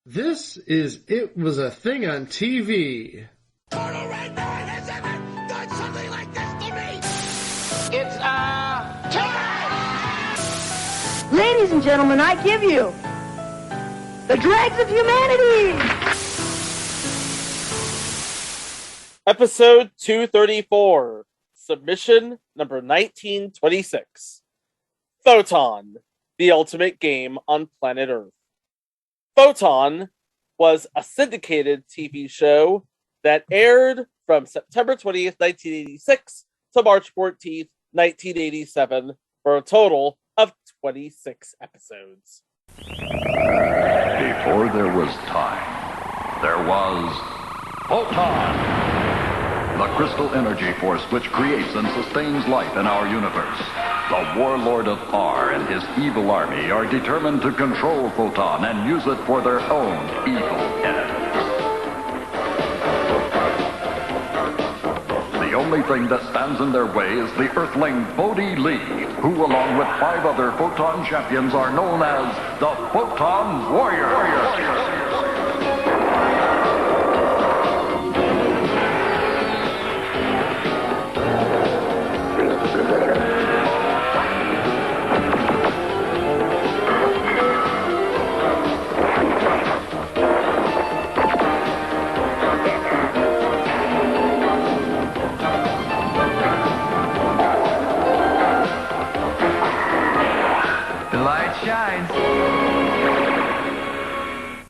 This is It Was a Thing on TV. Total Red Man has ever done something like this to me! It's, time! Ladies and gentlemen, I give you the dregs of humanity! Episode 234, submission number 1926. Photon, the ultimate game on planet Earth. Photon was a syndicated TV show that aired from September 20th, 1986 to March 14th, 1987 for a total of 26 episodes. Before there was time, there was Photon, the crystal energy force which creates and sustains life in our universe. The warlord of R and his evil army are determined to control Photon and use it for their own evil ends. The only thing that stands in their way is the Earthling Bodhi Lee, who along with 5 other Photon champions are known as the Photon Warriors.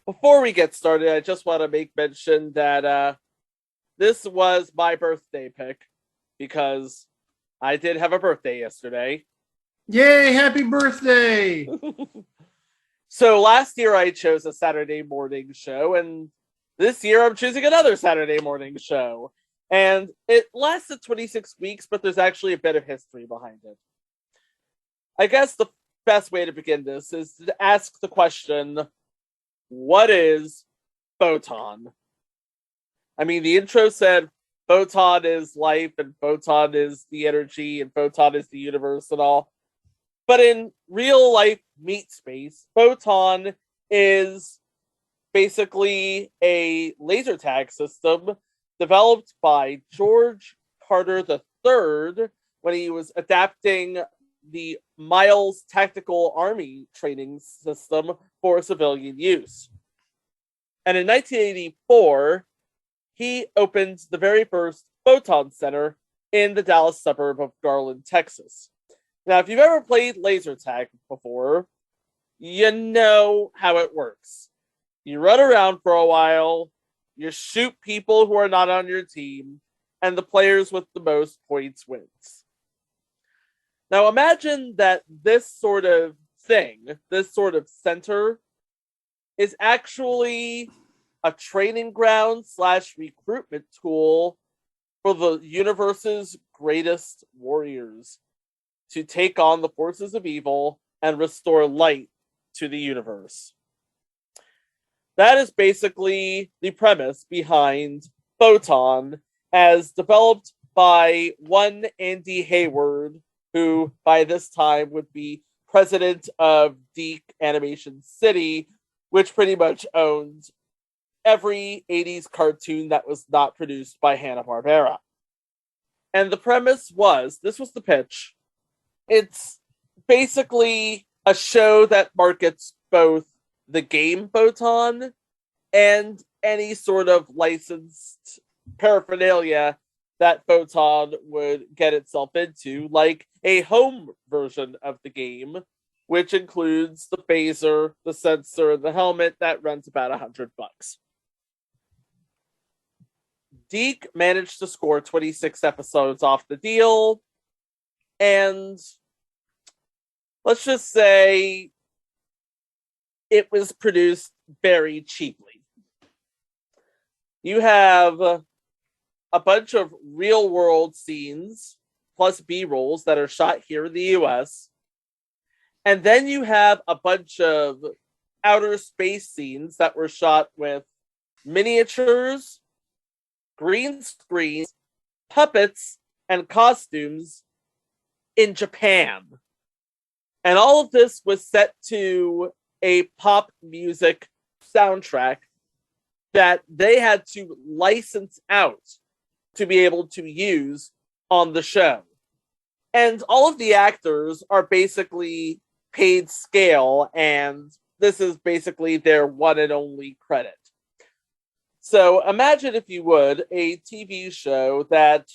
Before we get started, I just want to make mention that this was my birthday pick because I did have a birthday yesterday. Yay, happy birthday! So last year I chose a Saturday morning show, and this year I'm choosing another Saturday morning show. And it lasted 26 weeks, but there's actually a bit of history behind it. I guess the best way to begin this is to ask the question, what is Photon? I mean, the intro said Photon is life, and Photon is the energy, and Photon is the universe and all. But in real life meat space, Photon is basically a laser tag system developed by George Carter III when he was adapting the Miles Tactical Army training system for civilian use. And in 1984, he opened the very first Photon Center in the Dallas suburb of Garland, Texas. Now, if you've ever played laser tag before, you know how it works. You run around for a while, you shoot people who are not on your team, and the players with the most points wins. Now imagine that this sort of thing, this sort of center, is actually a training ground / recruitment tool for the universe's greatest warriors to take on the forces of evil and restore light to the universe. That is basically the premise behind Photon, as developed by one Andy Hayward, who by this time would be president of DiC Animation City, which pretty much owned every 80s cartoon that was not produced by Hanna-Barbera. And the premise was, this was the pitch, it's basically a show that markets both the game Photon and any sort of licensed paraphernalia that Photon would get itself into, like a home version of the game, which includes the phaser, the sensor, and the helmet that runs about $100. DiC managed to score 26 episodes off the deal, and let's just say it was produced very cheaply. You have a bunch of real-world scenes, plus B-rolls that are shot here in the US. And then you have a bunch of outer space scenes that were shot with miniatures, green screens, puppets, and costumes in Japan. And all of this was set to a pop music soundtrack that they had to license out to be able to use on the show. And all of the actors are basically paid scale, and this is basically their one and only credit. So imagine, if you would, a TV show that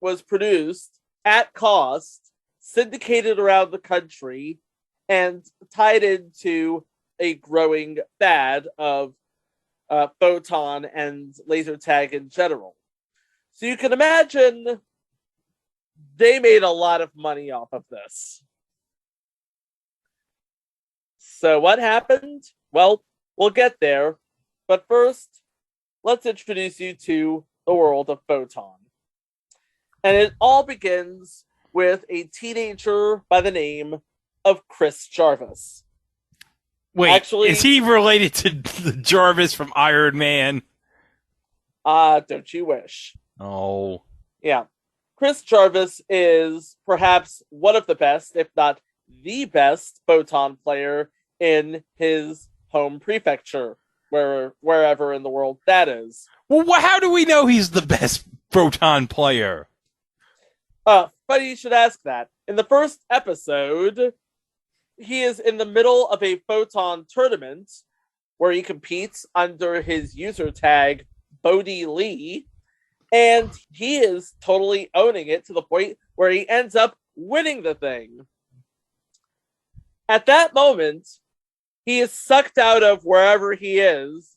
was produced at cost, syndicated around the country, and tied into a growing fad of Photon and laser tag in general. So you can imagine they made a lot of money off of this. So what happened? Well, we'll get there. But first, let's introduce you to the world of Photon. And it all begins with a teenager by the name of Chris Jarvis. Wait, actually, is he related to the Jarvis from Iron Man? Don't you wish? Oh. Yeah. Chris Jarvis is perhaps one of the best, if not the best, Photon player in his home prefecture, wherever in the world that is. Well, how do we know he's the best Photon player? Funny you should ask that. In the first episode, he is in the middle of a Photon tournament where he competes under his user tag, Bodhi Lee, and he is totally owning it to the point where he ends up winning the thing. At that moment, he is sucked out of wherever he is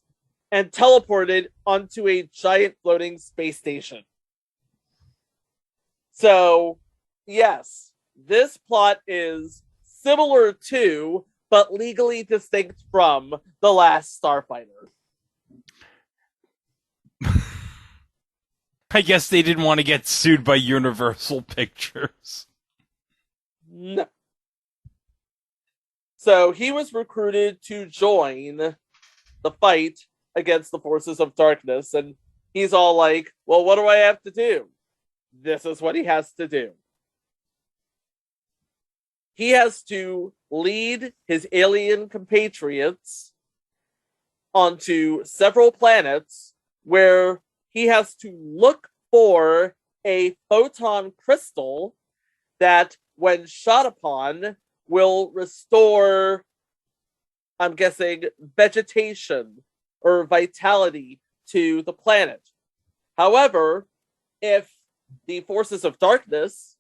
and teleported onto a giant floating space station. So, yes, this plot is similar to, but legally distinct from, The Last Starfighter. I guess they didn't want to get sued by Universal Pictures. No. So he was recruited to join the fight against the forces of darkness, and he's all like, well, what do I have to do? This is what he has to do. He has to lead his alien compatriots onto several planets where he has to look for a photon crystal that, when shot upon, will restore, I'm guessing, vegetation or vitality to the planet. However, if the forces of darkness,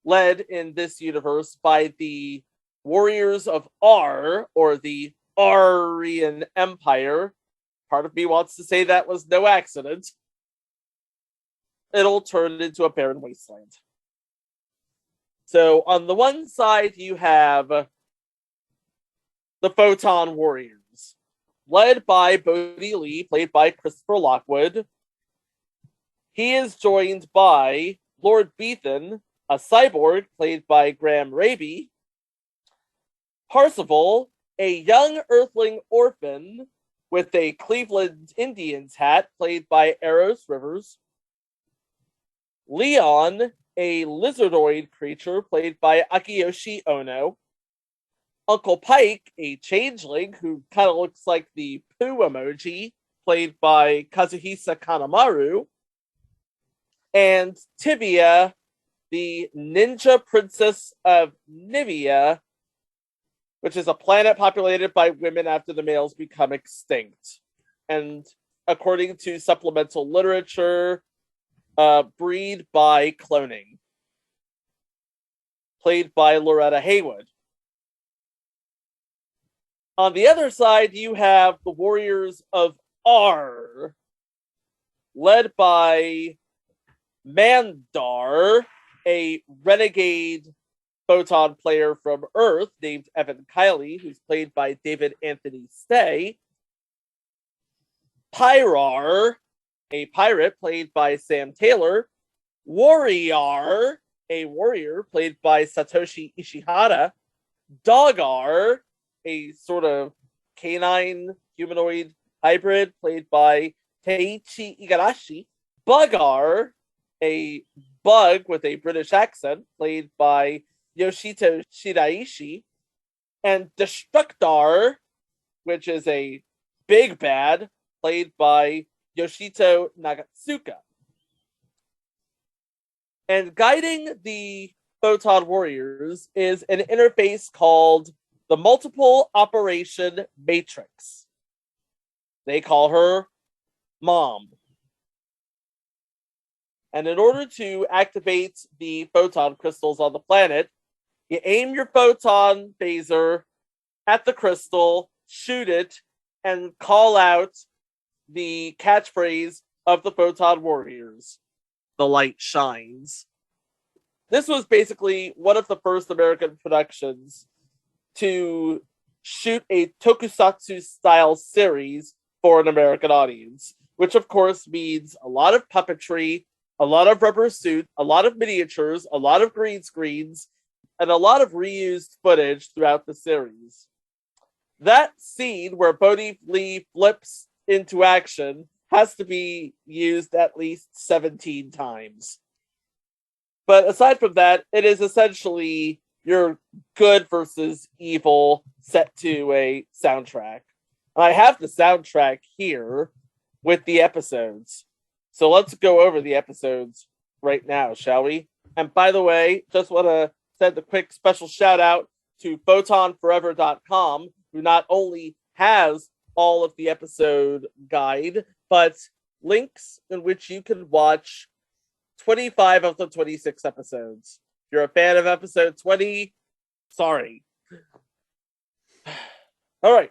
led in this universe by the Warriors of R, or the Aryan Empire, part of me wants to say that was no accident, it'll turn into a barren wasteland. So on the one side, you have the Photon Warriors, led by Bodhi Lee, played by Christopher Lockwood. He is joined by Lord Beethan, a cyborg played by Graham Raby, Parzival, a young Earthling orphan with a Cleveland Indians hat played by Eros Rivers, Leon, a lizardoid creature played by Akiyoshi Ono, Uncle Pike, a changeling who kind of looks like the poo emoji played by Kazuhisa Kanemaru, and Tibia, the ninja princess of Nivea, which is a planet populated by women after the males become extinct. And according to supplemental literature, breed by cloning. Played by Loretta Haywood. On the other side, you have the Warriors of R, led by Mandar, a renegade Photon player from Earth named Evan Kiley, who's played by David Anthony Stay. Pyrar, a pirate played by Sam Taylor. Warrior, a warrior played by Satoshi Ishihara. Dogar, a sort of canine humanoid hybrid played by Teiichi Igarashi. Bugar, a bug with a British accent played by Yoshito Shiraishi. And Destructor, which is a big bad, played by Yoshito Nagatsuka. And guiding the Photon Warriors is an interface called the Multiple Operation Matrix. They call her Mom. And in order to activate the photon crystals on the planet, you aim your photon phaser at the crystal, shoot it, and call out the catchphrase of the Photon Warriors: "The light shines." This was basically one of the first American productions to shoot a tokusatsu-style series for an American audience, which of course means a lot of puppetry, a lot of rubber suit, a lot of miniatures, a lot of green screens, and a lot of reused footage throughout the series. That scene where Bodhi Lee flips into action has to be used at least 17 times. But aside from that, it is essentially your good versus evil set to a soundtrack. I have the soundtrack here with the episodes. So let's go over the episodes right now, shall we? And by the way, just want to send a quick special shout out to photonforever.com, who not only has all of the episode guide, but links in which you can watch 25 of the 26 episodes. If you're a fan of episode 20, sorry. All right.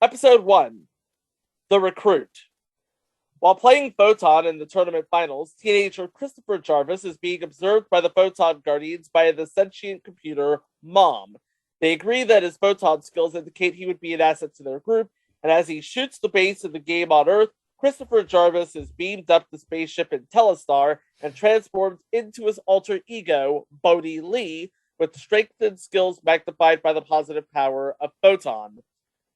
Episode 1, The Recruit. While playing Photon in the tournament finals, teenager Christopher Jarvis is being observed by the Photon Guardians by the sentient computer Mom. They agree that his Photon skills indicate he would be an asset to their group, and as he shoots the base of the game on Earth, Christopher Jarvis is beamed up the spaceship in Telestar and transformed into his alter ego, Bodhi Lee, with strengthened skills magnified by the positive power of Photon.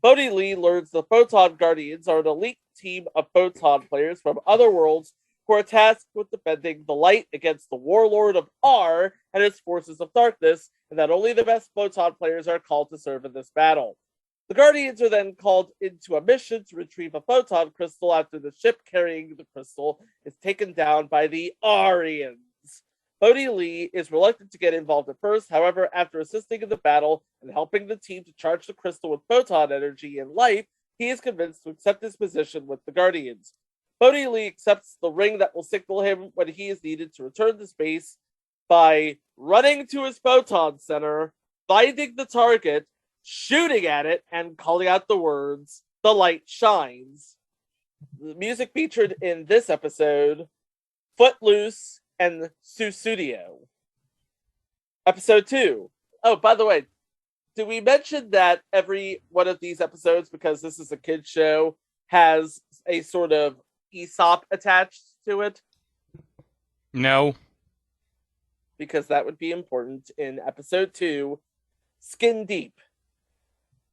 Bodhi Lee learns the Photon Guardians are an elite team of Photon players from other worlds who are tasked with defending the light against the warlord of R and his forces of darkness, and that only the best Photon players are called to serve in this battle. The Guardians are then called into a mission to retrieve a photon crystal after the ship carrying the crystal is taken down by the Aryans. Bodhi Lee is reluctant to get involved at first, however, after assisting in the battle and helping the team to charge the crystal with photon energy and life, he is convinced to accept his position with the Guardians. Bodhi Lee accepts the ring that will signal him when he is needed to return to space by running to his photon center, finding the target, shooting at it, and calling out the words, "The light shines." The music featured in this episode, Footloose and Susudio. Episode 2. Oh, by the way, did we mention that every one of these episodes, because this is a kid's show, has a sort of Aesop attached to it? No. Because that would be important in episode 2, Skin Deep.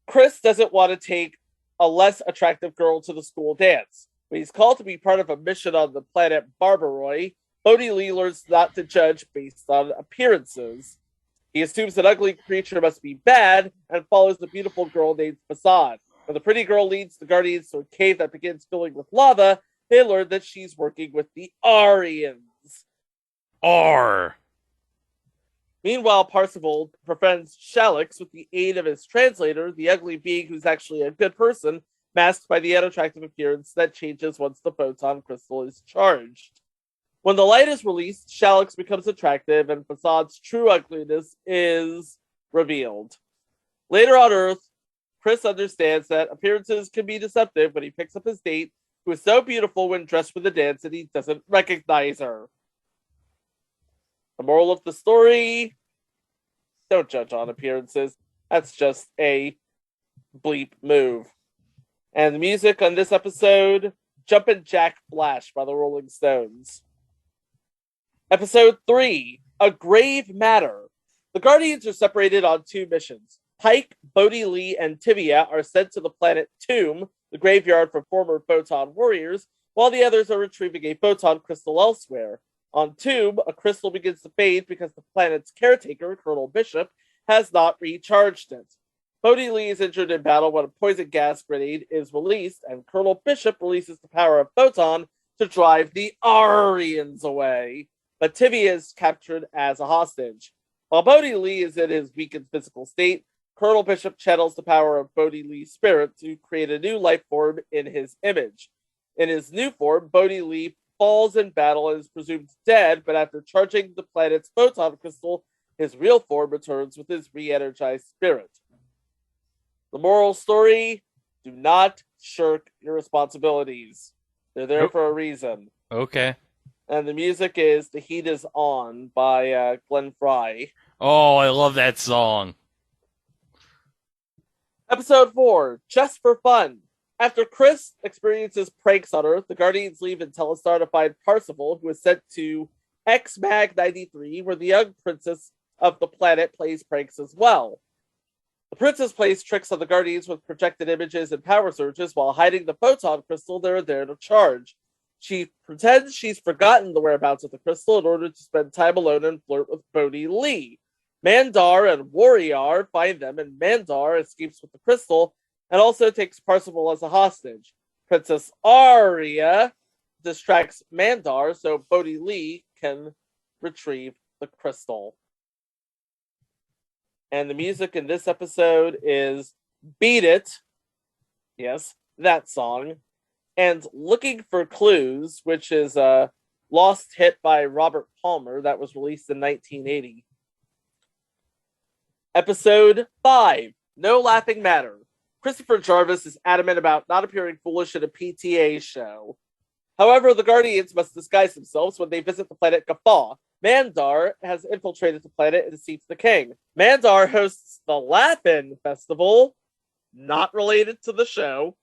Chris doesn't want to take a less attractive girl to the school dance. When he's called to be part of a mission on the planet Barbaroi, Bodhi Lee learns not to judge based on appearances. He assumes an ugly creature must be bad and follows the beautiful girl named Facade. When the pretty girl leads the Guardians to a cave that begins filling with lava, they learn that she's working with the Aryans. R. Meanwhile, Parzival befriends Shalix with the aid of his translator, the ugly being who's actually a good person, masked by the unattractive appearance that changes once the photon crystal is charged. When the light is released, Shalix becomes attractive and Facade's true ugliness is revealed. Later on Earth, Chris understands that appearances can be deceptive when he picks up his date, who is so beautiful when dressed for the dance that he doesn't recognize her. The moral of the story: don't judge on appearances. That's just a bleep move. And the music on this episode, Jumpin' Jack Flash by the Rolling Stones. Episode 3, A Grave Matter. The Guardians are separated on 2 missions. Pike, Bodhi Lee, and Tivia are sent to the planet Tomb, the graveyard for former Photon warriors, while the others are retrieving a photon crystal elsewhere. On Tomb, a crystal begins to fade because the planet's caretaker, Colonel Bishop, has not recharged it. Bodhi Lee is injured in battle when a poison gas grenade is released, and Colonel Bishop releases the power of Photon to drive the Aryans away. But Tibia is captured as a hostage. While Bodhi Lee is in his weakened physical state, Colonel Bishop channels the power of Bodhi Lee's spirit to create a new life form in his image. In his new form, Bodhi Lee falls in battle and is presumed dead, but after charging the planet's photon crystal, his real form returns with his re-energized spirit. The moral story, do not shirk your responsibilities. They're there for a reason. Okay. And the music is The Heat Is On by Glenn Frey. Oh, I love that song. Episode 4, Just for Fun. After Chris experiences pranks on Earth, the Guardians leave and tell a star to find Parsifal, who is sent to X-Mag 93, where the young princess of the planet plays pranks as well. The princess plays tricks on the Guardians with projected images and power surges while hiding the photon crystal they are there to charge. She pretends she's forgotten the whereabouts of the crystal in order to spend time alone and flirt with Bodhi Lee. Mandar and Warrior find them, and Mandar escapes with the crystal and also takes Parsifal as a hostage. Princess Arya distracts Mandar so Bodhi Lee can retrieve the crystal. And the music in this episode is Beat It. Yes, that song. And Looking for Clues, which is a lost hit by Robert Palmer that was released in 1980. Episode 5, No Laughing Matter. Christopher Jarvis is adamant about not appearing foolish in a PTA show. However, the Guardians must disguise themselves when they visit the planet Gaffaw. Mandar has infiltrated the planet and deceives the king. Mandar hosts the Laugh-In Festival, not related to the show,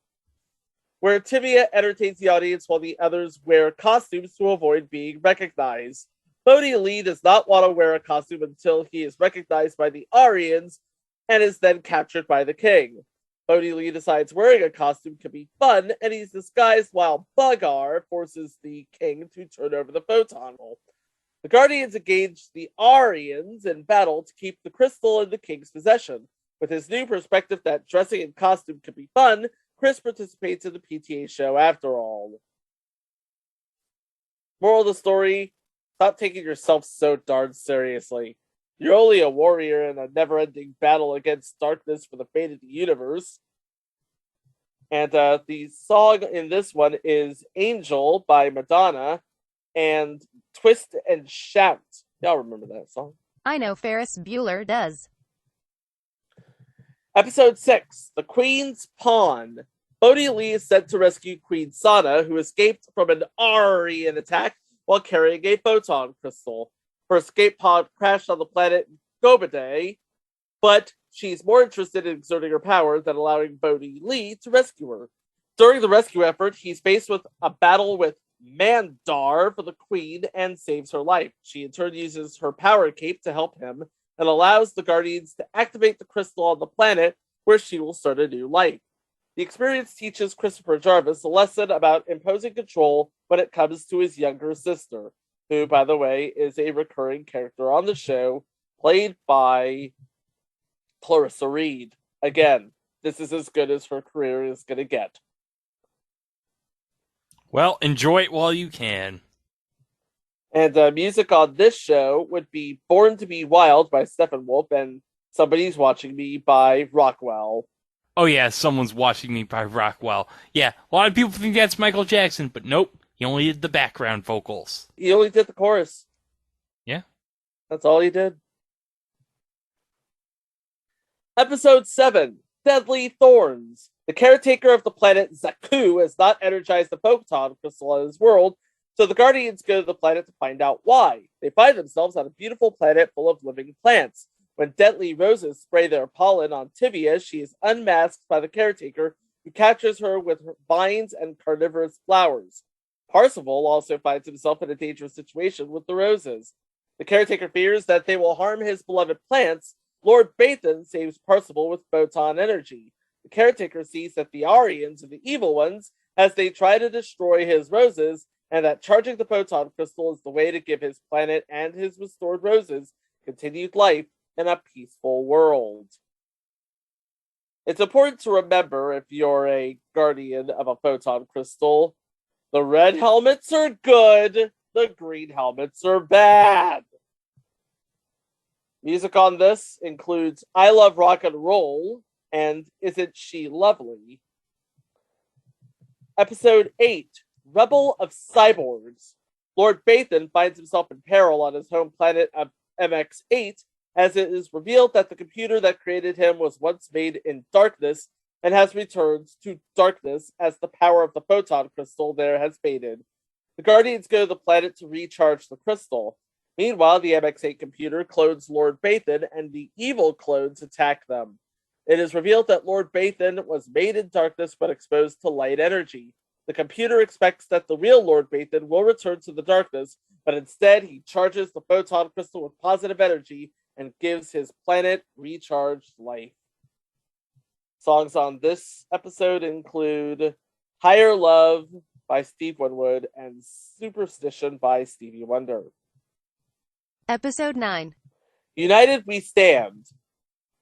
where Tibia entertains the audience while the others wear costumes to avoid being recognized. Bodhi Lee does not want to wear a costume until he is recognized by the Aryans and is then captured by the king. Bodhi Lee decides wearing a costume can be fun, and he's disguised while Bugar forces the king to turn over the photon hole. The Guardians engage the Aryans in battle to keep the crystal in the king's possession. With his new perspective that dressing in costume can be fun, Chris participates in the PTA show after all. Moral of the story, stop taking yourself so darn seriously. You're only a warrior in a never-ending battle against darkness for the fate of the universe. And the song in this one is Angel by Madonna and Twist and Shout. Y'all remember that song? I know Ferris Bueller does. Episode 6, The Queen's Pawn. Bodhi Lee is sent to rescue Queen Sana, who escaped from an Aryan attack while carrying a photon crystal. Her escape pod crashed on the planet Gobade, but she's more interested in exerting her power than allowing Bodhi Lee to rescue her. During the rescue effort, he's faced with a battle with Mandar for the Queen and saves her life. She in turn uses her power cape to help him and allows the Guardians to activate the crystal on the planet where she will start a new life. The experience teaches Christopher Jarvis a lesson about imposing control when it comes to his younger sister, who, by the way, is a recurring character on the show, played by Clarissa Reed. Again, this is as good as her career is going to get. Well, enjoy it while you can. And music on this show would be Born to be Wild by Steppenwolf and Somebody's Watching Me by Rockwell. Oh yeah, Someone's Watching Me by Rockwell. Yeah, a lot of people think that's Michael Jackson, but nope, he only did the background vocals. He only did the chorus. Yeah. That's all he did. Episode 7, Deadly Thorns. The caretaker of the planet Zaku has not energized the photon crystal on his world, so the Guardians go to the planet to find out why. They find themselves on a beautiful planet full of living plants. When deadly roses spray their pollen on Tibia, she is unmasked by the caretaker, who captures her with her vines and carnivorous flowers. Parsifal also finds himself in a dangerous situation with the roses. The caretaker fears that they will harm his beloved plants. Lord Bathan saves Parsifal with photon energy. The caretaker sees that the Aryans are the evil ones as they try to destroy his roses, and that charging the photon crystal is the way to give his planet and his restored roses continued life in a peaceful world. It's important to remember if you're a guardian of a photon crystal, the red helmets are good, the green helmets are bad. Music on this includes I Love Rock and Roll and Isn't She Lovely? Episode 8, Rebel of Cyborgs. Lord Phaeton finds himself in peril on his home planet of MX8 as it is revealed that the computer that created him was once made in darkness and has returned to darkness as the power of the photon crystal there has faded. The Guardians go to the planet to recharge the crystal. Meanwhile, the MX8 computer clones Lord Phaeton and the evil clones attack them. It is revealed that Lord Phaeton was made in darkness but exposed to light energy. The computer expects that the real Lord Phaeton will return to the darkness, but instead he charges the photon crystal with positive energy and gives his planet recharged life. Songs on this episode include Higher Love by Steve Winwood and Superstition by Stevie Wonder. Episode 9. United We Stand.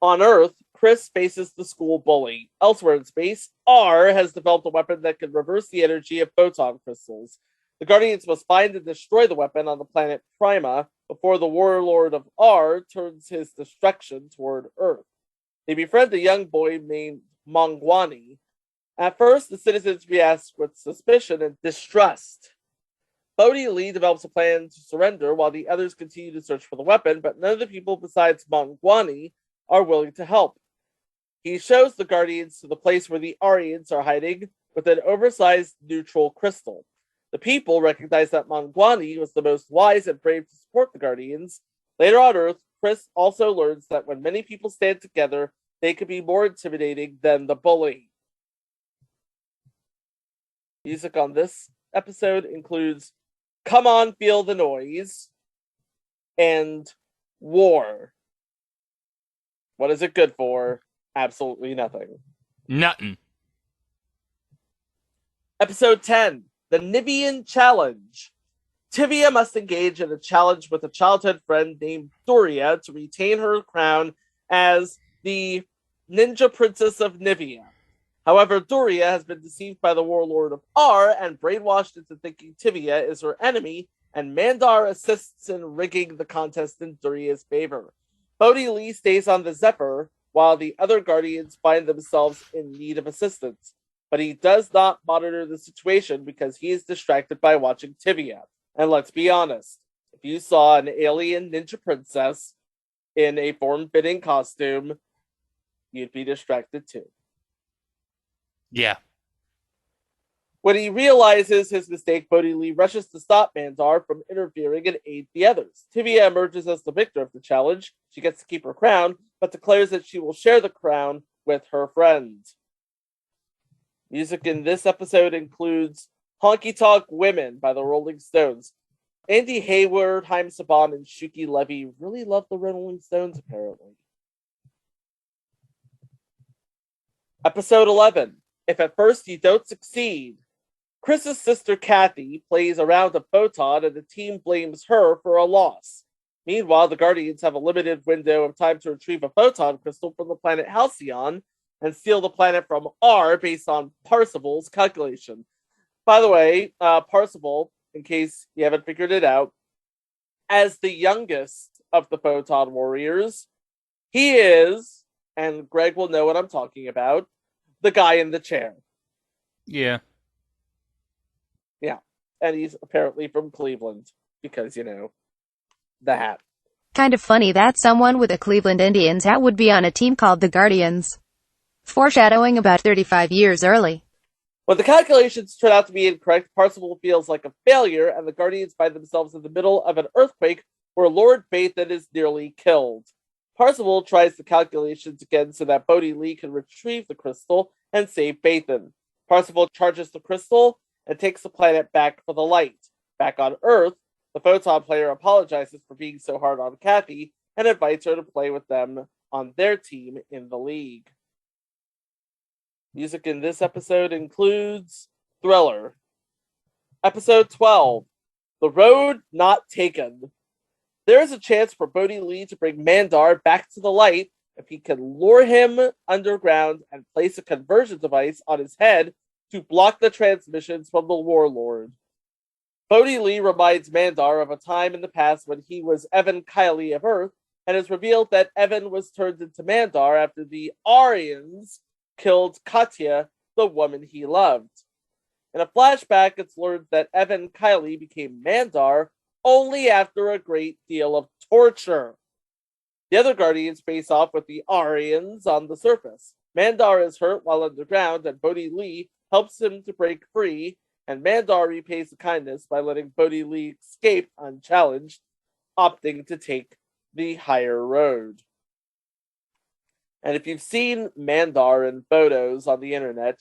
On Earth, Chris faces the school bully. Elsewhere in space, R has developed a weapon that can reverse the energy of photon crystals. The Guardians must find and destroy the weapon on the planet Prima before the warlord of R turns his destruction toward Earth. They befriend a young boy named Mongwani. At first, the citizens react with suspicion and distrust. Bodhi Lee develops a plan to surrender while the others continue to search for the weapon, but none of the people besides Mongwani are willing to help. He shows the Guardians to the place where the Aryans are hiding with an oversized neutral crystal. The people recognize that Mongwani was the most wise and brave to support the Guardians. Later on Earth, Chris also learns that when many people stand together, they can be more intimidating than the bully. Music on this episode includes Come On, Feel the Noise and War. What is it good for? Absolutely nothing. Nothing. Episode 10, The Nivian Challenge. Tivia must engage in a challenge with a childhood friend named Doria to retain her crown as the Ninja Princess of Nivea. However, Doria has been deceived by the warlord of R and brainwashed into thinking Tivia is her enemy, and Mandar assists in rigging the contest in Doria's favor. Bodhi Lee stays on the Zephyr, while the other Guardians find themselves in need of assistance. But he does not monitor the situation because he is distracted by watching Tivia. And let's be honest, if you saw an alien ninja princess in a form-fitting costume, you'd be distracted too. Yeah. When he realizes his mistake, Bodhi Lee rushes to stop Mandar from interfering and aid the others. Tivia emerges as the victor of the challenge. She gets to keep her crown, but declares that she will share the crown with her friends. Music in this episode includes Honky Tonk Women by the Rolling Stones. Andy Hayward, Haim Saban, and Shuki Levy really love the Rolling Stones, apparently. Episode 11. If at first you don't succeed. Chris's sister Kathy plays around a photon and the team blames her for a loss. Meanwhile, the Guardians have a limited window of time to retrieve a photon crystal from the planet Halcyon and steal the planet from R based on Parzival's calculation. By the way, Parzival, in case you haven't figured it out, as the youngest of the Photon Warriors, he is, and Greg will know what I'm talking about, the guy in the chair. Yeah. Yeah. And he's apparently from Cleveland because, you know, the hat. Kind of funny that someone with a Cleveland Indians hat would be on a team called the Guardians. Foreshadowing about 35 years early. When the calculations turn out to be incorrect, Parzival feels like a failure, and the Guardians find themselves in the middle of an earthquake where Lord Phaeton is nearly killed. Parzival tries the calculations again so that Bodhi Lee can retrieve the crystal and save Phaeton. Parzival charges the crystal and takes the planet back for the light. Back on Earth, the Photon player apologizes for being so hard on Kathy and invites her to play with them on their team in the league. Music in this episode includes Thriller. Episode 12, The Road Not Taken. There is a chance for Bodhi Lee to bring Mandar back to the light, if he can lure him underground and place a conversion device on his head to block the transmissions from the Warlord. Bodhi Lee reminds Mandar of a time in the past when he was Evan Kiley of Earth, and is revealed that Evan was turned into Mandar after the Aryans killed Katya, the woman he loved. In a flashback, it's learned that Evan Kiley became Mandar only after a great deal of torture. The other Guardians face off with the Aryans on the surface. Mandar is hurt while underground, and Bodhi Lee helps him to break free, and Mandar repays the kindness by letting Bodhi Lee escape unchallenged, opting to take the higher road. And if you've seen Mandar in photos on the internet,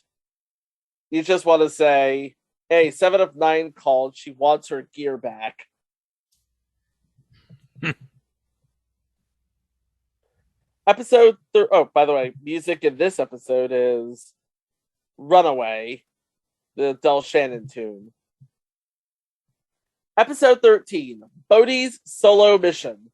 you just want to say, hey, 7 of 9 called, she wants her gear back. By the way, music in this episode is Runaway, the Del Shannon tune. Episode 13, Bodhi's solo mission.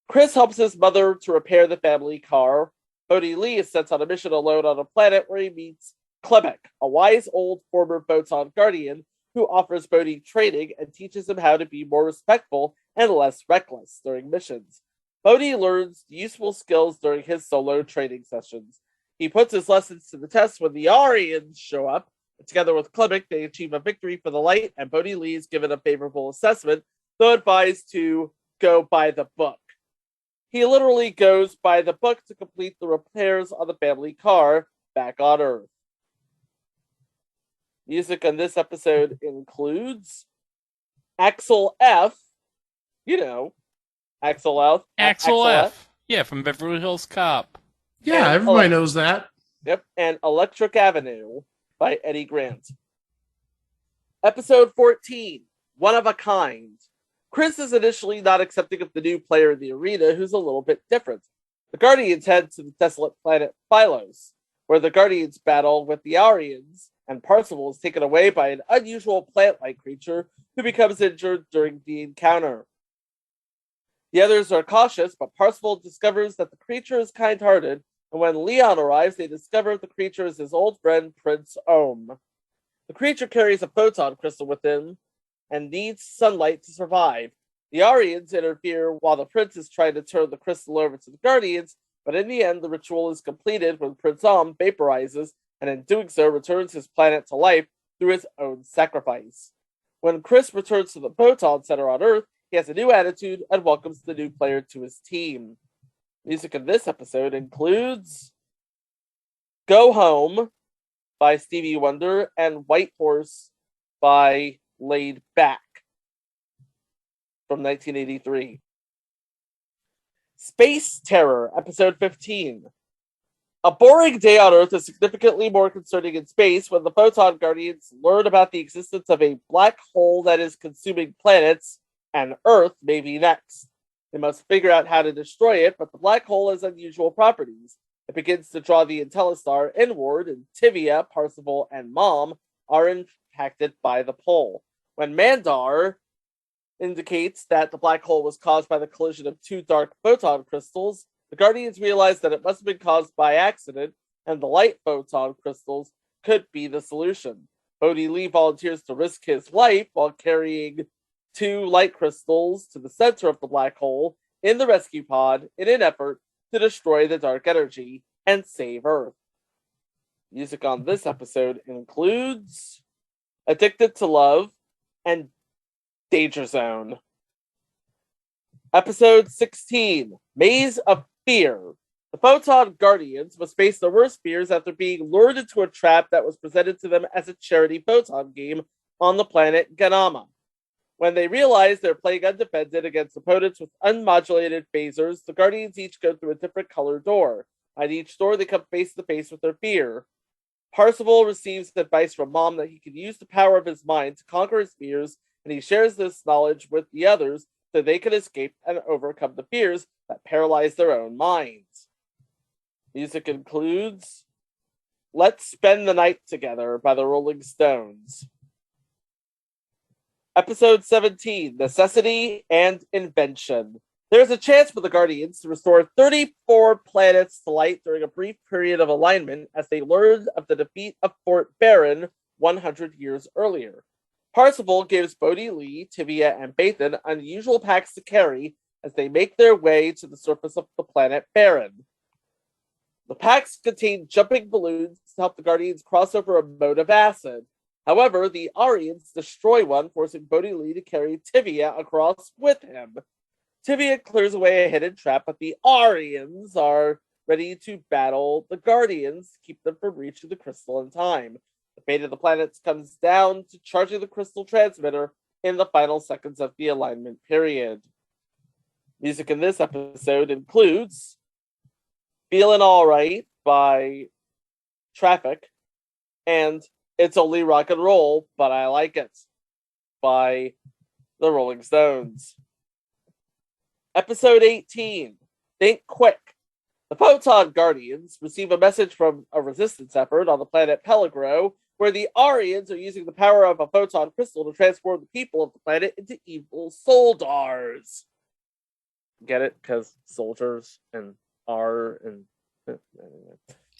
Chris helps his mother to repair the family car. Bodhi Lee is sent on a mission alone on a planet where he meets Klemek, a wise old former Photon Guardian who offers Bodhi training and teaches him how to be more respectful and less reckless during missions. Bodhi learns useful skills during his solo training sessions. He puts his lessons to the test when the Aryans show up. Together with Klemek, they achieve a victory for the light, and Bodhi Lee is given a favorable assessment, though advised to go by the book. He literally goes by the book to complete the repairs on the family car back on Earth. Music on this episode includes Axel F. You know, Axel F. Axel F. Yeah, from Beverly Hills Cop. Yeah, everybody knows that. Yep, and Electric Avenue by Eddie Grant. Episode 14, One of a Kind. Chris is initially not accepting of the new player in the arena, who's a little bit different. The Guardians head to the desolate planet Phylos, where the Guardians battle with the Aryans, and Parzival is taken away by an unusual plant-like creature who becomes injured during the encounter. The others are cautious, but Parzival discovers that the creature is kind-hearted, and when Leon arrives, they discover the creature is his old friend Prince Ohm. The creature carries a photon crystal with him, and needs sunlight to survive. The Aryans interfere while the prince is trying to turn the crystal over to the Guardians, but in the end the ritual is completed when Prince Om vaporizes, and in doing so returns his planet to life through his own sacrifice. When Chris returns to the Photon Center on Earth, he has a new attitude and welcomes the new player to his team. Music in this episode includes Go Home by Stevie Wonder and White Horse by Laid Back from 1983. Space Terror, episode 15. A boring day on Earth is significantly more concerning in space when the Photon Guardians learn about the existence of a black hole that is consuming planets, and Earth may be next. They must figure out how to destroy it, but the black hole has unusual properties. It begins to draw the Intellistar inward, and Tivia, Parzival, and Mom are impacted by the pull. When Mandar indicates that the black hole was caused by the collision of two dark photon crystals, the Guardians realize that it must have been caused by accident, and the light photon crystals could be the solution. Bodhi Lee volunteers to risk his life while carrying two light crystals to the center of the black hole in the rescue pod in an effort to destroy the dark energy and save Earth. Music on this episode includes Addicted to Love and Danger Zone. Episode 16, Maze of Fear. The Photon Guardians must face their worst fears after being lured into a trap that was presented to them as a charity photon game on the planet Ganama. When they realize they're playing undefended against opponents with unmodulated phasers, the Guardians each go through a different color door. At each door, they come face to face with their fear. Parzival receives advice from Mom that he can use the power of his mind to conquer his fears, and he shares this knowledge with the others so they can escape and overcome the fears that paralyze their own minds. Music includes Let's Spend the Night Together by the Rolling Stones. Episode 17, Necessity and Invention. There's a chance for the Guardians to restore 34 planets to light during a brief period of alignment as they learned of the defeat of Fort Barren 100 years earlier. Parsifal gives Bodhi Lee, Tivia, and Bathan unusual packs to carry as they make their way to the surface of the planet Barren. The packs contain jumping balloons to help the Guardians cross over a moat of acid. However, the Aryans destroy one, forcing Bodhi Lee to carry Tivia across with him. Tivia clears away a hidden trap, but the Aryans are ready to battle the Guardians to keep them from reaching the crystal in time. The fate of the planets comes down to charging the crystal transmitter in the final seconds of the alignment period. Music in this episode includes Feelin' Alright by Traffic and It's Only Rock and Roll, But I Like It by the Rolling Stones. Episode 18, Think Quick. The Photon Guardians receive a message from a resistance effort on the planet Peligro, where the Aryans are using the power of a photon crystal to transform the people of the planet into evil soldars. Get it? Because soldiers and R and...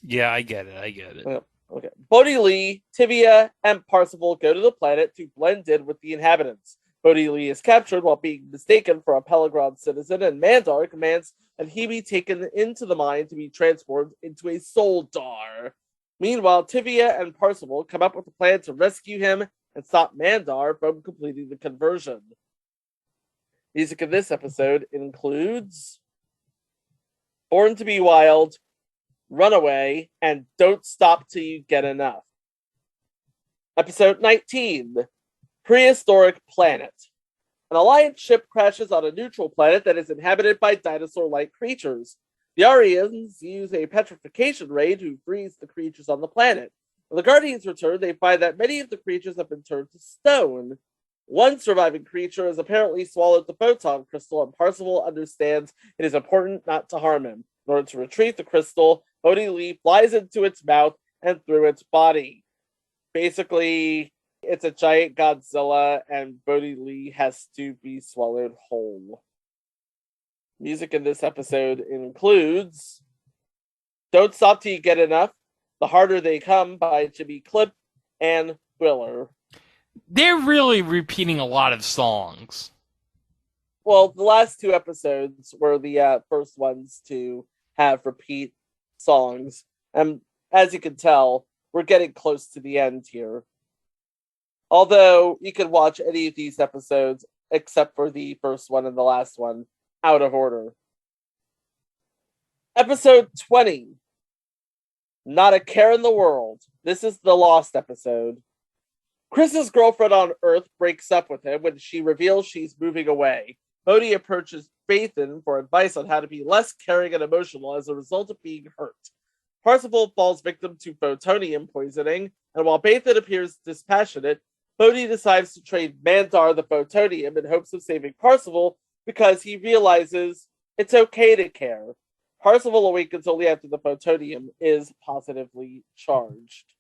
Yeah, I get it. Okay. Bodhi Lee, Tivia, and Parsifal go to the planet to blend in with the inhabitants. Bodhi Lee is captured while being mistaken for a Peligron citizen, and Mandar commands that he be taken into the mine to be transformed into a Soldar. Meanwhile, Tivia and Parsifal come up with a plan to rescue him and stop Mandar from completing the conversion. Music in this episode includes Born to be Wild, Runaway, and Don't Stop Till You Get Enough. Episode 19, Prehistoric Planet. An Alliance ship crashes on a neutral planet that is inhabited by dinosaur-like creatures. The Aryans use a petrification ray to freeze the creatures on the planet. When the Guardians return, they find that many of the creatures have been turned to stone. One surviving creature has apparently swallowed the photon crystal, and Parsifal understands it is important not to harm him. In order to retrieve the crystal, Bodhi Lee flies into its mouth and through its body. Basically, it's a giant Godzilla, and Bodhi Lee has to be swallowed whole. Music in this episode includes Don't Stop Till You Get Enough, The Harder They Come by Jimmy Clip, and Thriller. They're really repeating a lot of songs. Well, the last two episodes were the first ones to have repeat songs. And as you can tell, we're getting close to the end here. Although you can watch any of these episodes, except for the first one and the last one, out of order. Episode 20. Not a Care in the World. This is the Lost episode. Chris's girlfriend on Earth breaks up with him when she reveals she's moving away. Bodhi approaches Bathan for advice on how to be less caring and emotional as a result of being hurt. Parsifal falls victim to photonium poisoning, and while Bathan appears dispassionate, Bodhi decides to trade Mandar the photonium in hopes of saving Parsifal because he realizes it's okay to care. Parsifal awakens only after the photonium is positively charged.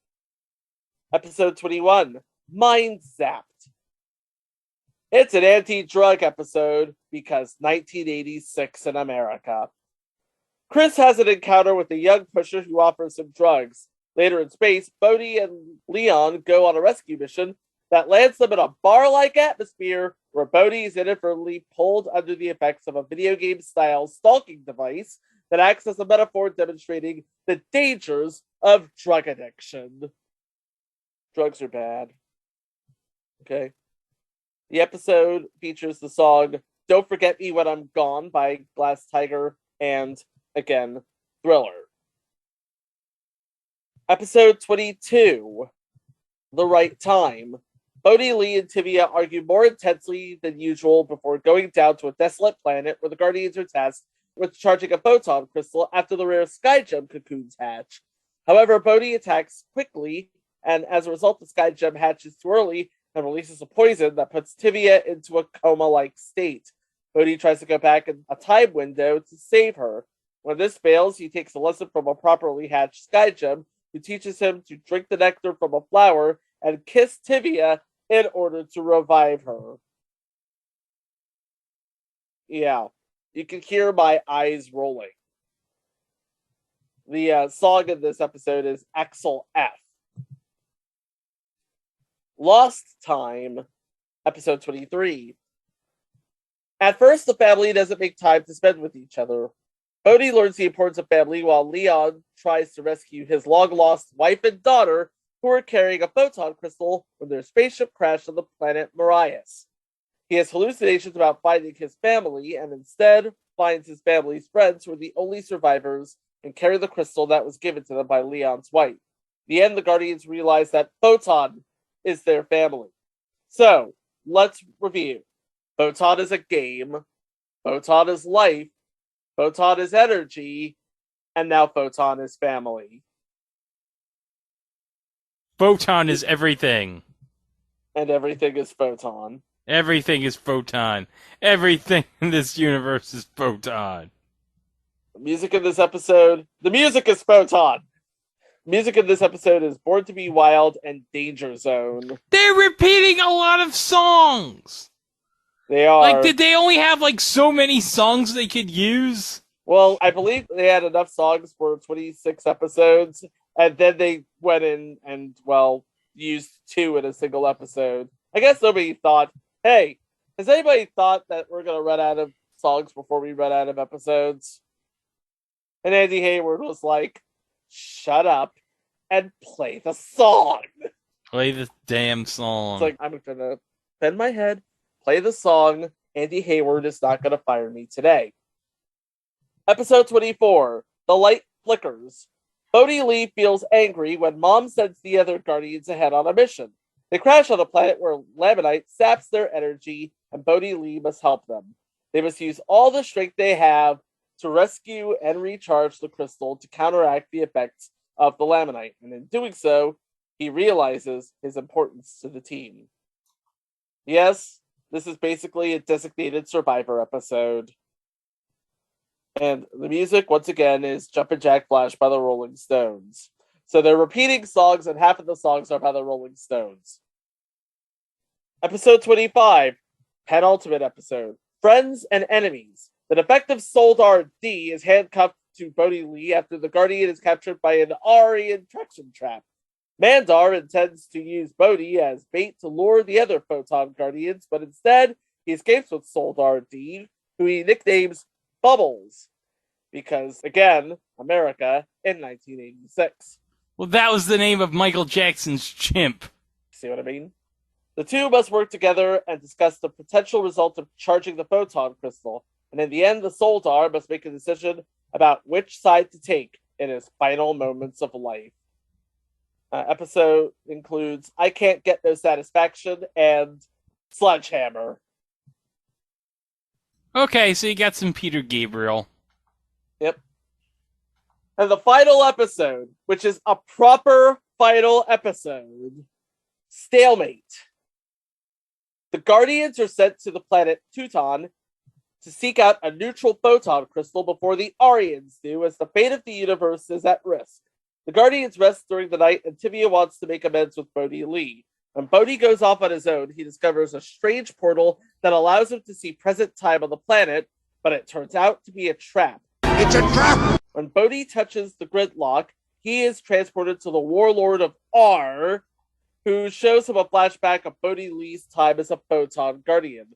Episode 21, Mind Zapped. It's an anti-drug episode because 1986 in America. Chris has an encounter with a young pusher who offers him drugs. Later in space, Bodhi and Leon go on a rescue mission that lands them in a bar-like atmosphere where Bodhi is inadvertently pulled under the effects of a video game-style stalking device that acts as a metaphor demonstrating the dangers of drug addiction. Drugs are bad. Okay. The episode features the song Don't Forget Me When I'm Gone by Glass Tiger and, again, Thriller. Episode 22, The Right Time. Bodhi Lee and Tivia argue more intensely than usual before going down to a desolate planet where the Guardians are tasked with charging a photon crystal after the rare sky gem cocoons hatch. However, Bodhi attacks quickly, and as a result, the sky gem hatches too early and releases a poison that puts Tivia into a coma-like state. Bodhi tries to go back in a time window to save her. When this fails, he takes a lesson from a properly hatched sky gem, who teaches him to drink the nectar from a flower and kiss Tivia in order to revive her. Yeah. You can hear my eyes rolling. The song in this episode is Axel F. Lost Time, episode 23. At first, the family doesn't make time to spend with each other. Bodhi learns the importance of family while Leon tries to rescue his long-lost wife and daughter who are carrying a photon crystal when their spaceship crashed on the planet Marias. He has hallucinations about finding his family and instead finds his family's friends who are the only survivors and carry the crystal that was given to them by Leon's wife. In the end, the Guardians realize that Photon is their family. So, let's review. Photon is a game. Photon is life. Photon is energy. And now Photon is family. Photon is everything. And everything is Photon. Everything is Photon. Everything in this universe is Photon. The music in this episode, the music is Photon. Music in this episode is Born to Be Wild and Danger Zone. They're repeating a lot of songs. They are. Like, did they only have, like, so many songs they could use? Well, I believe they had enough songs for 26 episodes, and then they went in and, well, used 2 in a single episode. I guess nobody thought, hey, has anybody thought that we're going to run out of songs before we run out of episodes? And Andy Hayward was like, shut up and play the song. Play the damn song. It's like, I'm going to bend my head, play the song. Andy Hayward is not going to fire me today. Episode 24, The Light Flickers. Bodhi Lee feels angry when Mom sends the other Guardians ahead on a mission. They crash on a planet where Lamanite saps their energy, and Bodhi Lee must help them. They must use all the strength they have to rescue and recharge the crystal to counteract the effects of the Lamanite, and in doing so, he realizes his importance to the team. Yes, this is basically a designated survivor episode. And the music, once again, is Jumpin' Jack Flash by the Rolling Stones. So they're repeating songs, and half of the songs are by the Rolling Stones. Episode 25, penultimate episode, Friends and Enemies. The defective Soldar D is handcuffed to Bodhi Lee after the Guardian is captured by an Aryan traction trap. Mandar intends to use Bodhi as bait to lure the other Photon Guardians, but instead, he escapes with Soldar D, who he nicknames Bubbles. Because, again, America in 1986. Well, that was the name of Michael Jackson's chimp. See what I mean? The two must work together and discuss the potential result of charging the photon crystal. And in the end, the Soldar must make a decision about which side to take in his final moments of life. Episode includes I Can't Get No Satisfaction and Sledgehammer. Okay, so you got some Peter Gabriel. Yep. And the final episode, which is a proper final episode, Stalemate. The Guardians are sent to the planet Teuton to seek out a neutral photon crystal before the Aryans do, as the fate of the universe is at risk. The Guardians rest during the night, and Tivia wants to make amends with Bodhi Lee. When Bodhi goes off on his own, he discovers a strange portal that allows him to see present time on the planet, but it turns out to be a trap. It's a trap! When Bodhi touches the gridlock, he is transported to the Warlord of R, who shows him a flashback of Bodhi Lee's time as a Photon Guardian.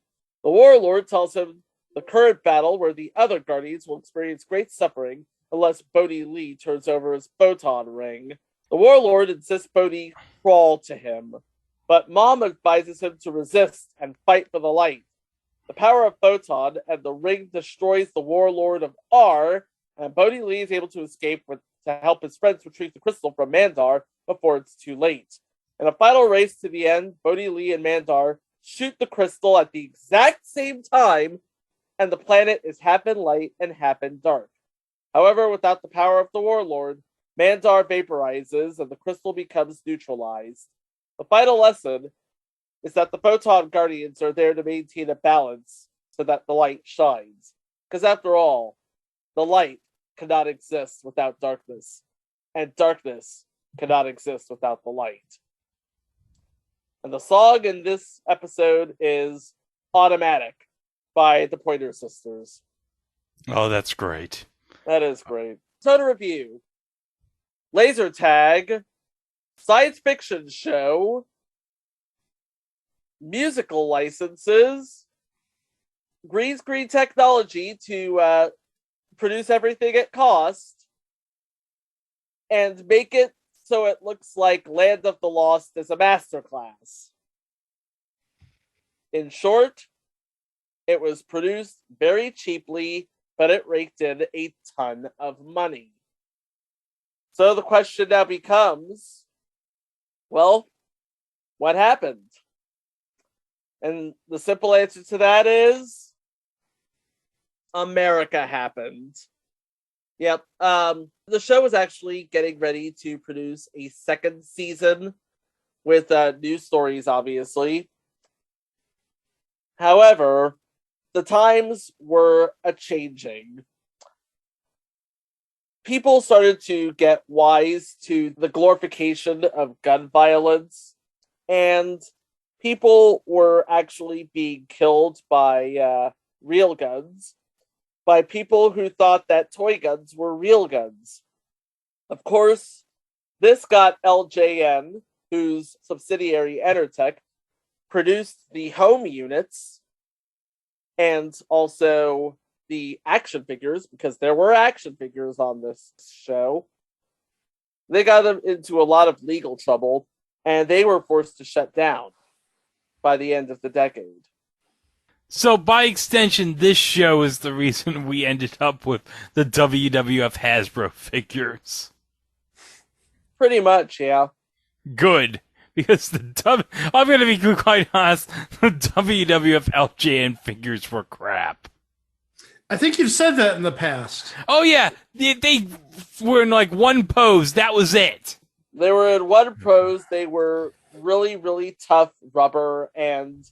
The Warlord tells him the current battle where the other Guardians will experience great suffering unless Bodhi Lee turns over his Photon ring. The Warlord insists Bodhi crawl to him, but Mom advises him to resist and fight for the light. The power of Photon and the ring destroys the Warlord of R, and Bodhi Lee is able to escape to help his friends retrieve the crystal from Mandar before it's too late. In a final race to the end, Bodhi Lee and Mandar shoot the crystal at the exact same time, and the planet is half in light and half in dark. However, without the power of the Warlord, Mandar vaporizes and the crystal becomes neutralized. The final lesson is that the Photon Guardians are there to maintain a balance so that the light shines. Because after all, the light cannot exist without darkness, and darkness cannot exist without the light. And the song in this episode is Automatic by the Pointer Sisters. Oh, that's great. That is great. So to review, laser tag, science fiction show, musical licenses, green screen technology to produce everything at cost, and make it so it looks like Land of the Lost is a masterclass. In short, it was produced very cheaply, but it raked in a ton of money. So the question now becomes, well, what happened? And the simple answer to that is America happened. Yep. The show was actually getting ready to produce a second season with new stories, obviously. However, the times were a-changing. People started to get wise to the glorification of gun violence, and people were actually being killed by real guns, by people who thought that toy guns were real guns. Of course, this got LJN, whose subsidiary Enertech produced the home units and also the action figures, because there were action figures on this show. They got them into a lot of legal trouble, and they were forced to shut down by the end of the decade. So, by extension, this show is the reason we ended up with the WWF Hasbro figures. Pretty much, yeah. Good. Because I'm going to be quite honest, the WWF LJN figures were crap. I think you've said that in the past. Oh, yeah. They were in like one pose. That was it. They were in one pose. They were really, really tough rubber, and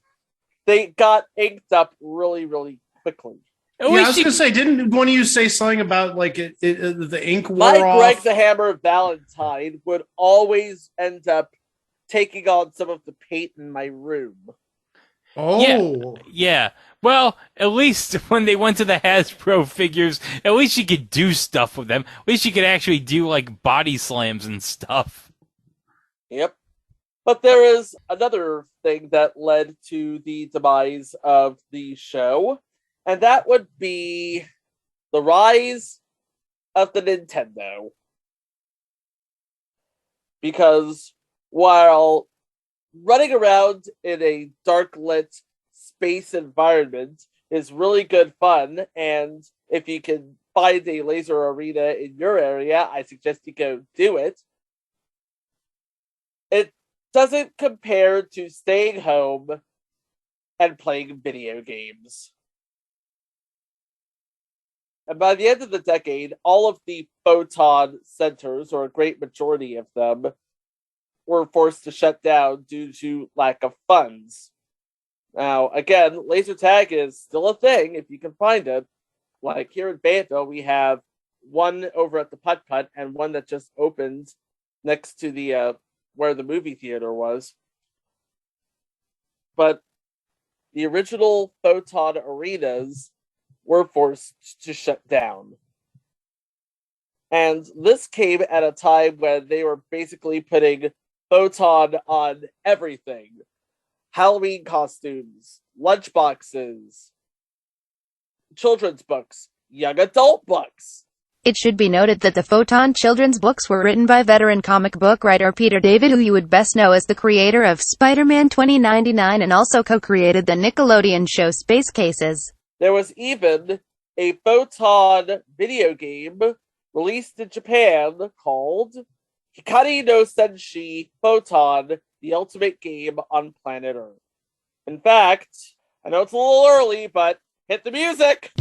they got inked up really, really quickly. Yeah, I was going to say, didn't one of you say something about like the ink wore off? Greg the Hammer Valentine would always end up taking on some of the paint in my room. Oh. Yeah. Well, at least when they went to the Hasbro figures, at least you could do stuff with them. At least you could actually do like body slams and stuff. Yep. But there is another thing that led to the demise of the show, and that would be the rise of the Nintendo. Because while running around in a dark lit space environment is really good fun, and if you can find a laser arena in your area, I suggest you go do it. It doesn't compare to staying home and playing video games. And by the end of the decade, all of the Photon centers, or a great majority of them, were forced to shut down due to lack of funds. Now, again, laser tag is still a thing if you can find it. Like here in Fayetteville, we have one over at the Putt Putt and one that just opened next to the where the movie theater was. But the original Photon arenas were forced to shut down. And this came at a time when they were basically putting Photon on everything. Halloween costumes, lunchboxes, children's books, young adult books. It should be noted that the Photon children's books were written by veteran comic book writer Peter David, who you would best know as the creator of Spider-Man 2099 and also co-created the Nickelodeon show Space Cases. There was even a Photon video game released in Japan called Hikari no Senshi Photon, the ultimate game on planet Earth. In fact, I know it's a little early, but hit the music!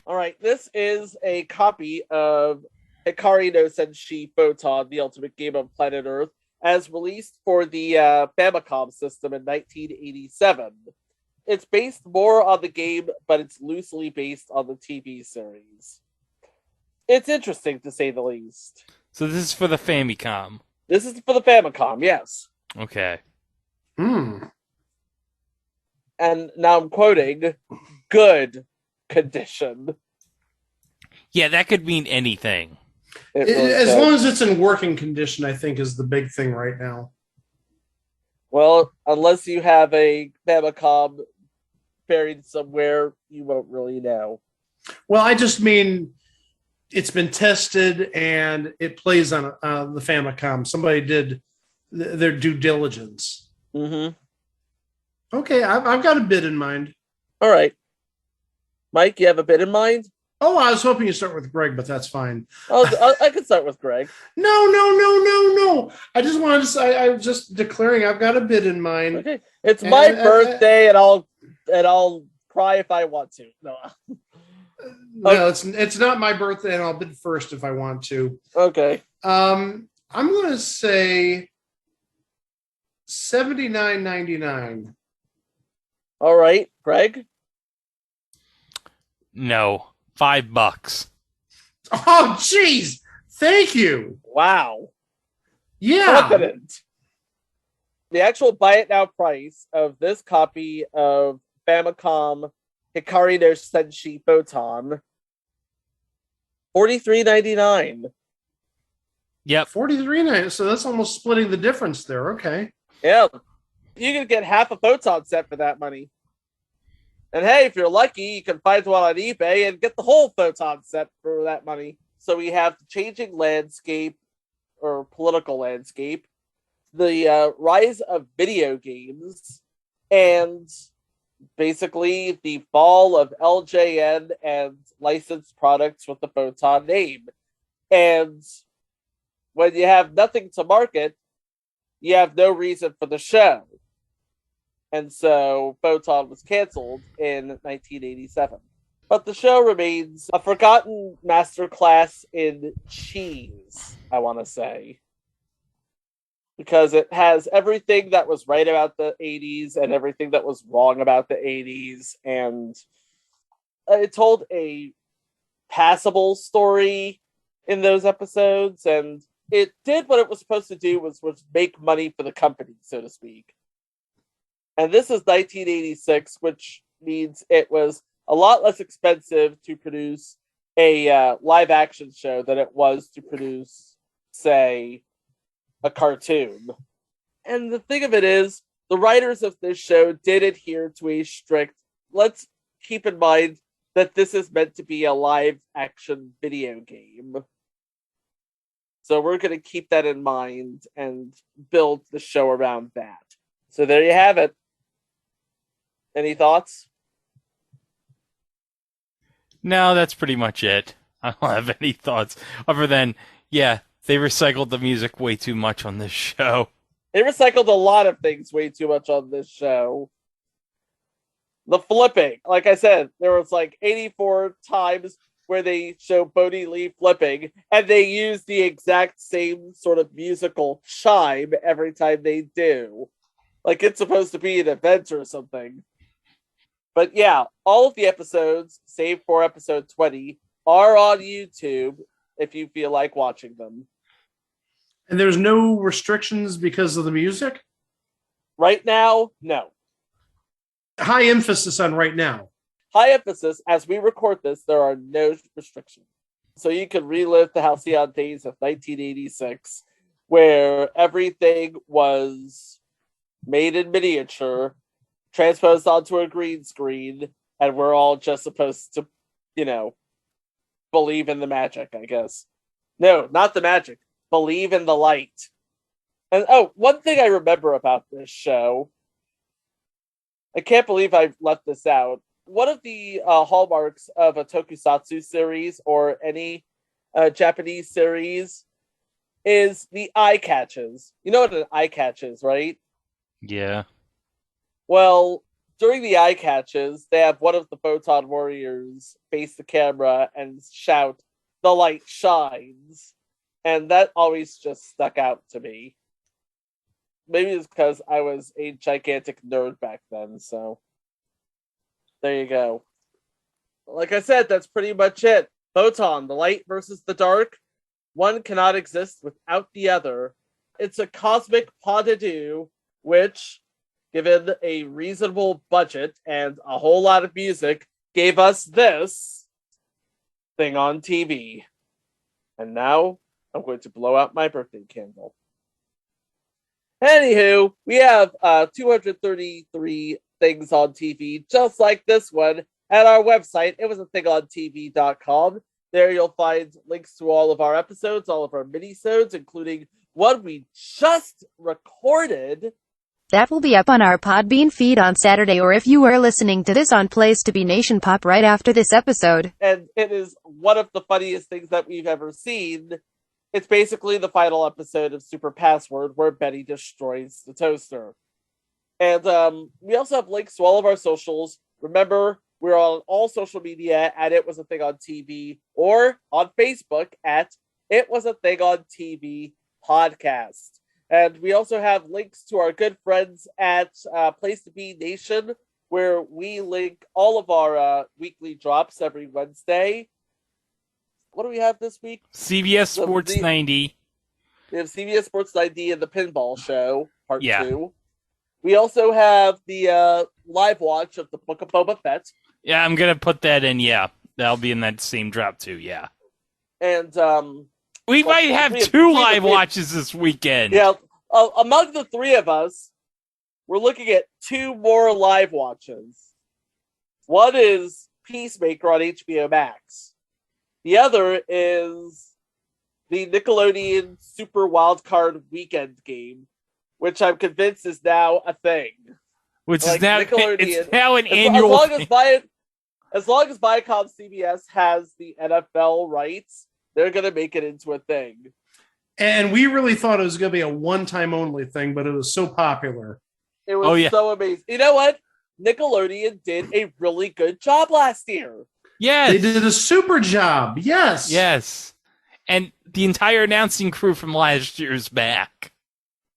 Alright, this is a copy of Hikari no Senshi Photon, the ultimate game on planet Earth, as released for the Famicom system in 1987. it's based more on the game, but it's loosely based on the TV series. It's interesting, to say the least. So this is for the Famicom. This is for the Famicom, yes. Okay. Hmm. And now I'm quoting, good condition. Yeah, that could mean anything. It really As could. long as it's in working condition, I think is the big thing right now. Well, unless you have a Famicom buried somewhere, you won't really know. Well, I just mean it's been tested and it plays on the Famicom. Somebody did their due diligence. Mm-hmm. Okay, I've got a bid in mind. All right. Mike, you have a bit in mind? Oh, I was hoping you start with Greg, but that's fine. I can start with Greg. No. I just wanted to say, I'm just declaring I've got a bid in mind. Okay. It's my birthday, and I'll cry if I want to. No. No, it's not my birthday, and I'll bid first if I want to. Okay. I'm going to say $79.99. All right, Greg. No, $5. Oh, jeez! Thank you. Wow. Yeah. Confident. The actual buy it now price of this copy of Famicom Hikari no Senshi Photon, $43.99. Yep. $43.99. So that's almost splitting the difference there. Okay. Yeah. You can get half a Photon set for that money. And hey, if you're lucky, you can find one on eBay and get the whole Photon set for that money. So we have the changing landscape, or political landscape, the rise of video games, and basically the fall of LJN and licensed products with the Photon name. And when you have nothing to market, you have no reason for the show. And so Photon was canceled in 1987. But the show remains a forgotten masterclass in cheese, I want to say. Because it has everything that was right about the 80s and everything that was wrong about the 80s. And it told a passable story in those episodes. And it did what it was supposed to do, was make money for the company, so to speak. And this is 1986, which means it was a lot less expensive to produce a live action show than it was to produce, say, a cartoon. And the thing of it is, the writers of this show did adhere to a strict, let's keep in mind that this is meant to be a live action video game. So we're going to keep that in mind and build the show around that. So there you have it. Any thoughts? No, that's pretty much it. I don't have any thoughts other than, yeah, they recycled the music way too much on this show. They recycled a lot of things way too much on this show. The flipping, like I said, there was like 84 times where they show Bodhi Lee flipping, and they use the exact same sort of musical chime every time they do. Like it's supposed to be an event or something. But yeah, all of the episodes, save for episode 20, are on YouTube if you feel like watching them. And there's no restrictions because of the music? Right now, no. High emphasis on right now. High emphasis, as we record this, there are no restrictions. So you can relive the halcyon days of 1986, where everything was made in miniature, transposed onto a green screen, and we're all just supposed to, believe in the magic, I guess. No, not the magic. Believe in the light. And one thing I remember about this show, I can't believe I left this out. One of the hallmarks of a tokusatsu series or any Japanese series is the eye catches. You know what an eye catch is, right? Yeah. Well, during the eye catches, they have one of the Photon Warriors face the camera and shout, "The light shines." And that always just stuck out to me. Maybe it's because I was a gigantic nerd back then, so. There you go. Like I said, that's pretty much it. Photon, the light versus the dark. One cannot exist without the other. It's a cosmic pas de deux, which, given a reasonable budget and a whole lot of music, gave us this thing on TV. And now I'm going to blow out my birthday candle. Anywho, we have 233 things on TV, just like this one, at our website. It was a thingontv.com. There you'll find links to all of our episodes, all of our minisodes, including one we just recorded. That will be up on our Podbean feed on Saturday, or if you are listening to this on Place to Be Nation Pop right after this episode. And it is one of the funniest things that we've ever seen. It's basically the final episode of Super Password where Betty destroys the toaster. And we also have links to all of our socials. Remember, we're on all social media at It Was a Thing on TV, or on Facebook at It Was a Thing on TV podcast. And we also have links to our good friends at Place to Be Nation, where we link all of our weekly drops every Wednesday. What do we have this week? CBS Sports 90. We have CBS Sports 90 and the Pinball Show, Part 2. We also have the live watch of the Book of Boba Fett. Yeah, I'm going to put that in, yeah. That'll be in that same drop, too, yeah. And we might have two live watches this weekend. Yeah, among the three of us, we're looking at two more live watches. One is Peacemaker on HBO Max. The other is the Nickelodeon Super Wildcard Weekend game, which I'm convinced is now a thing. Which is now, it's now an annual thing. As long as Viacom CBS has the NFL rights, they're going to make it into a thing. And we really thought it was going to be a one-time only thing, but it was so popular. It was so amazing. You know what? Nickelodeon did a really good job last year. Yes. They did a super job. Yes. Yes. And the entire announcing crew from last year's back.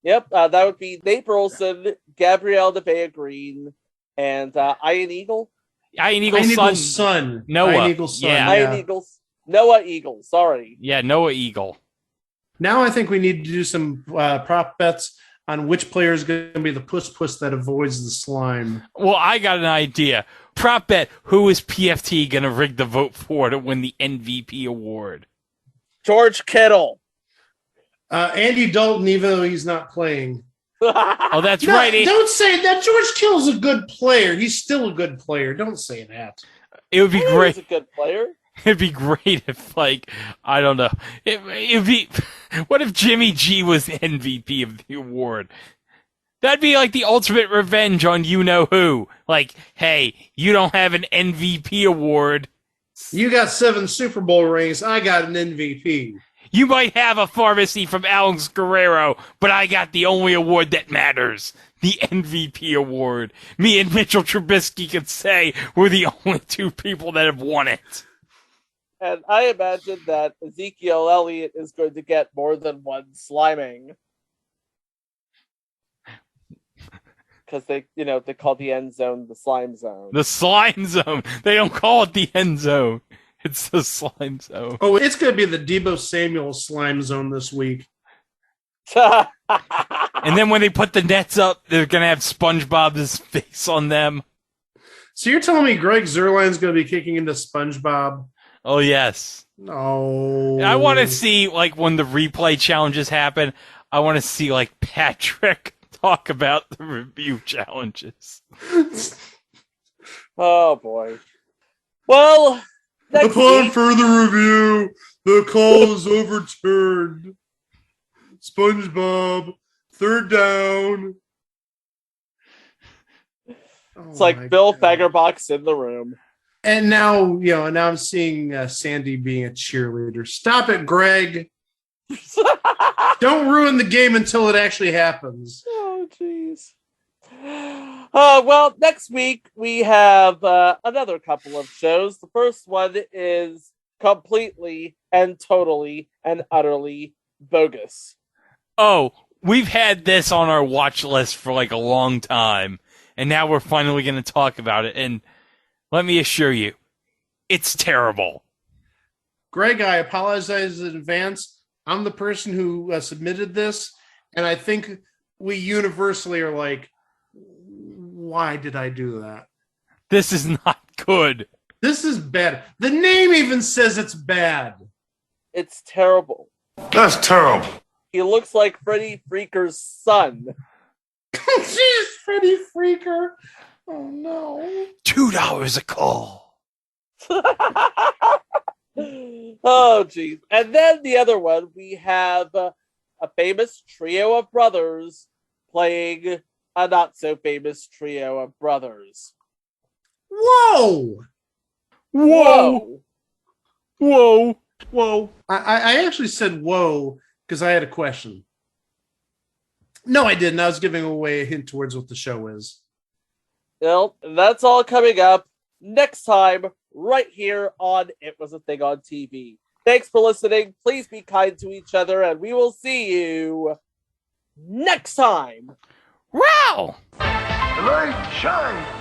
Yep. That would be Nate Burleson, Gabrielle DeVea Green, and Ian Eagle. Ian Eagle's son. Noah. Ian Eagle's son. Yeah. Ian Eagle's. Noah Eagle. Sorry. Yeah, Noah Eagle. Now I think we need to do some prop bets on which player is going to be the puss that avoids the slime. Well, I got an idea. Prop bet, who is PFT going to rig the vote for to win the MVP award? George Kittle. Andy Dalton, even though he's not playing. Oh, that's right. Don't say that. George Kittle's a good player. He's still a good player. Don't say that. It would be great. He's a good player. It'd be great if, like, I don't know. It'd be. What if Jimmy G was the MVP of the award? That'd be like the ultimate revenge on you-know-who. Like, hey, you don't have an MVP award. You got 7 Super Bowl rings. I got an MVP. You might have a pharmacy from Alex Guerrero, but I got the only award that matters. The MVP award. Me and Mitchell Trubisky could say we're the only two people that have won it. And I imagine that Ezekiel Elliott is going to get more than one sliming. Because they call the end zone the slime zone. The slime zone. They don't call it the end zone. It's the slime zone. Oh, it's going to be the Deebo Samuel slime zone this week. And then when they put the nets up, they're going to have SpongeBob's face on them. So you're telling me Greg Zerline's going to be kicking into SpongeBob? Oh, yes. No. I want to see, like, when the replay challenges happen, I want to see, like, Patrick talk about the review challenges. Oh, boy. Well, upon further review, the call is overturned. SpongeBob, 3rd down. It's like Bill Fagerbox in the room. And now, now I'm seeing Sandy being a cheerleader. Stop it, Greg. Don't ruin the game until it actually happens. Oh, jeez. Well, next week we have another couple of shows. The first one is completely and totally and utterly bogus. Oh, we've had this on our watch list for like a long time, and now we're finally going to talk about it. And let me assure you, it's terrible. Greg, I apologize in advance. I'm the person who submitted this, and I think we universally are like, why did I do that? This is not good. This is bad. The name even says it's bad. It's terrible. That's terrible. He looks like Freddy Freaker's son. Jeez, Freddy Freaker. Oh no. $2 a call. Oh, geez. And then the other one, we have a famous trio of brothers playing a not so famous trio of brothers. Whoa. Whoa. Whoa. Whoa. I actually said whoa because I had a question. No, I didn't. I was giving away a hint towards what the show is. Well, that's all coming up next time, right here on It Was a Thing on TV. Thanks for listening. Please be kind to each other, and we will see you next time. Wow. The light shines.